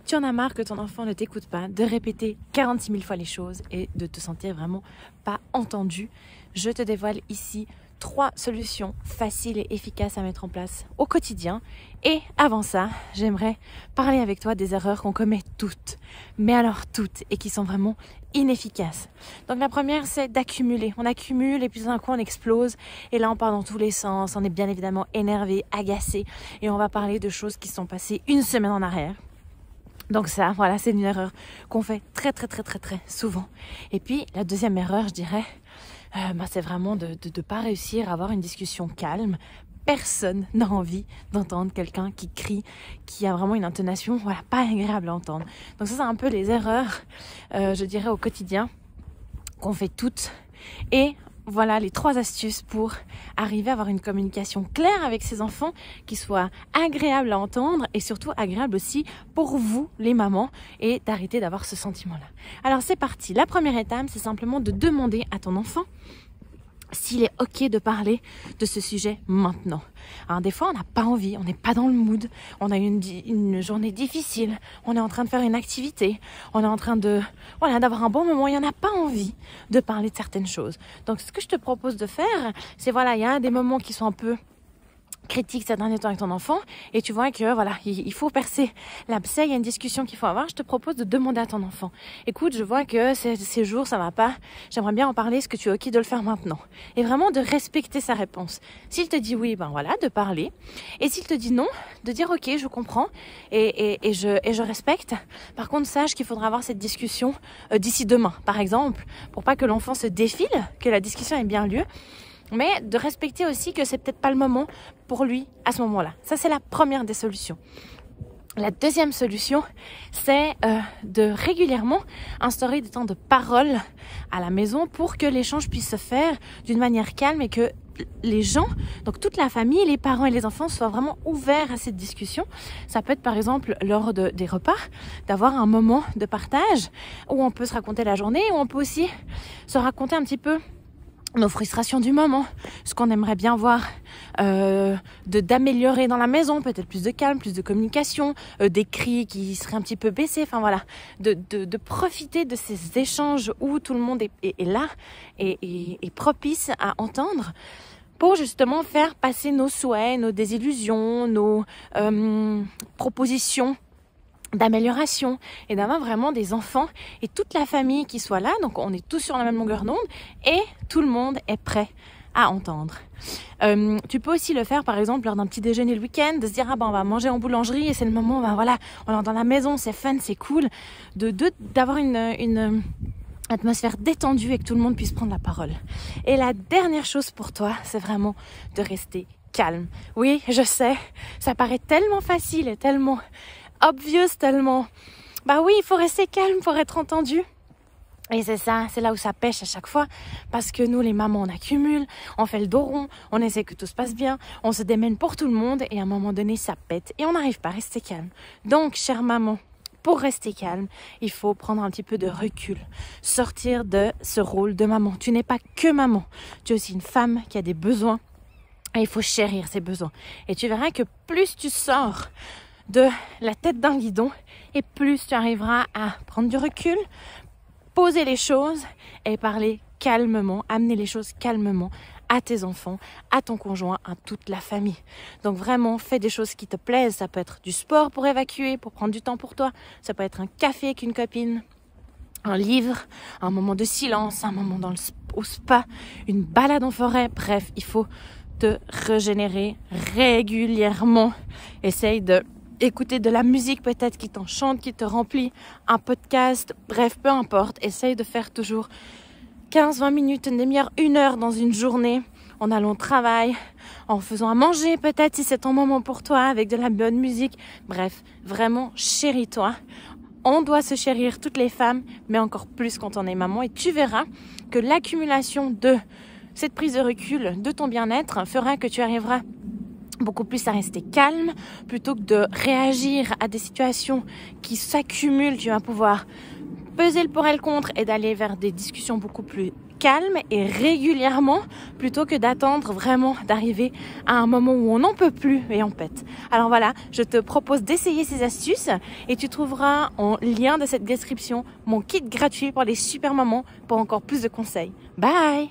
tu en as marre que ton enfant ne t'écoute pas, de répéter 46 000 fois les choses et de te sentir vraiment pas entendu, je te dévoile ici 3 solutions faciles et efficaces à mettre en place au quotidien. Et avant ça, j'aimerais parler avec toi des erreurs qu'on commet toutes, mais alors toutes, et qui sont vraiment inefficaces. Donc la première, c'est d'accumuler. On accumule et puis d'un coup on explose. Et là on part dans tous les sens, on est bien évidemment énervé, agacé. Et on va parler de choses qui sont passées une semaine en arrière. Donc ça, voilà, c'est une erreur qu'on fait très souvent. Et puis la deuxième erreur, je dirais, c'est vraiment de ne pas réussir à avoir une discussion calme. Personne n'a envie d'entendre quelqu'un qui crie, qui a vraiment une intonation, voilà, pas agréable à entendre. Donc ça, c'est un peu les erreurs, je dirais, au quotidien qu'on fait toutes. Et voilà les 3 astuces pour arriver à avoir une communication claire avec ses enfants qui soit agréable à entendre et surtout agréable aussi pour vous, les mamans, et d'arrêter d'avoir ce sentiment-là. Alors c'est parti. La première étape, c'est simplement de demander à ton enfant s'il est ok de parler de ce sujet maintenant. Alors, des fois, on n'a pas envie, on n'est pas dans le mood, on a une journée difficile, on est en train de faire une activité, on est en train de, voilà, d'avoir un bon moment, il n'y en a pas envie de parler de certaines choses. Donc, ce que je te propose de faire, c'est voilà, il y a des moments qui sont un peu critique ces derniers temps avec ton enfant et tu vois que voilà, il faut percer l'abcès, il y a une discussion qu'il faut avoir. Je te propose de demander à ton enfant, écoute, je vois que ces jours ça va pas, j'aimerais bien en parler, est-ce que tu es ok de le faire maintenant? Et vraiment de respecter sa réponse. S'il te dit oui, ben voilà, de parler, et s'il te dit non, de dire ok, je comprends et je respecte. Par contre, sache qu'il faudra avoir cette discussion d'ici demain par exemple, pour pas que l'enfant se défile, que la discussion ait bien lieu, mais de respecter aussi que c'est peut-être pas le moment pour lui à ce moment-là. Ça, c'est la première des solutions. La deuxième solution, c'est de régulièrement instaurer des temps de parole à la maison pour que l'échange puisse se faire d'une manière calme et que les gens, donc toute la famille, les parents et les enfants soient vraiment ouverts à cette discussion. Ça peut être par exemple lors des repas, d'avoir un moment de partage où on peut se raconter la journée, où on peut aussi se raconter un petit peu nos frustrations du moment, ce qu'on aimerait bien voir d'améliorer dans la maison, peut-être plus de calme, plus de communication, des cris qui seraient un petit peu baissés, enfin voilà, de profiter de ces échanges où tout le monde est là et propice à entendre pour justement faire passer nos souhaits, nos désillusions, nos propositions d'amélioration et d'avoir vraiment des enfants et toute la famille qui soit là, donc on est tous sur la même longueur d'onde et tout le monde est prêt à entendre. Tu peux aussi le faire par exemple lors d'un petit déjeuner le week-end, de se dire ah ben on va manger en boulangerie et c'est le moment, ben voilà, on est dans la maison, c'est fun, c'est cool, d'avoir une atmosphère détendue et que tout le monde puisse prendre la parole. Et la dernière chose pour toi, c'est vraiment de rester calme. Oui, je sais, ça paraît tellement facile et tellement obvious, tellement, bah oui, il faut rester calme pour être entendu. Et c'est ça, c'est là où ça pêche à chaque fois, parce que nous les mamans on accumule, on fait le dos rond, on essaie que tout se passe bien, on se démène pour tout le monde et à un moment donné ça pète et on n'arrive pas à rester calme. Donc chère maman, pour rester calme, il faut prendre un petit peu de recul, sortir de ce rôle de maman. Tu n'es pas que maman, tu es aussi une femme qui a des besoins et il faut chérir ses besoins. Et tu verras que plus tu sors de la tête d'un guidon et plus tu arriveras à prendre du recul, poser les choses et parler calmement, amener les choses calmement à tes enfants, à ton conjoint, à toute la famille. Donc vraiment, fais des choses qui te plaisent. Ça peut être du sport pour évacuer, pour prendre du temps pour toi. Ça peut être un café avec une copine, un livre, un moment de silence, un moment au spa, une balade en forêt. Bref, il faut te régénérer régulièrement. Essaye de écouter de la musique peut-être qui t'enchante, qui te remplit, un podcast, bref, peu importe. Essaye de faire toujours 15-20 minutes, une demi-heure, 1 heure dans une journée, en allant au travail, en faisant à manger peut-être si c'est ton moment pour toi, avec de la bonne musique. Bref, vraiment, chéris-toi. On doit se chérir, toutes les femmes, mais encore plus quand on est maman. Et tu verras que l'accumulation de cette prise de recul, de ton bien-être, fera que tu arriveras beaucoup plus à rester calme plutôt que de réagir à des situations qui s'accumulent. Tu vas pouvoir peser le pour et le contre et d'aller vers des discussions beaucoup plus calme et régulièrement plutôt que d'attendre vraiment d'arriver à un moment où on n'en peut plus et on pète. Alors voilà, je te propose d'essayer ces astuces et tu trouveras en lien de cette description mon kit gratuit pour les super mamans pour encore plus de conseils. Bye!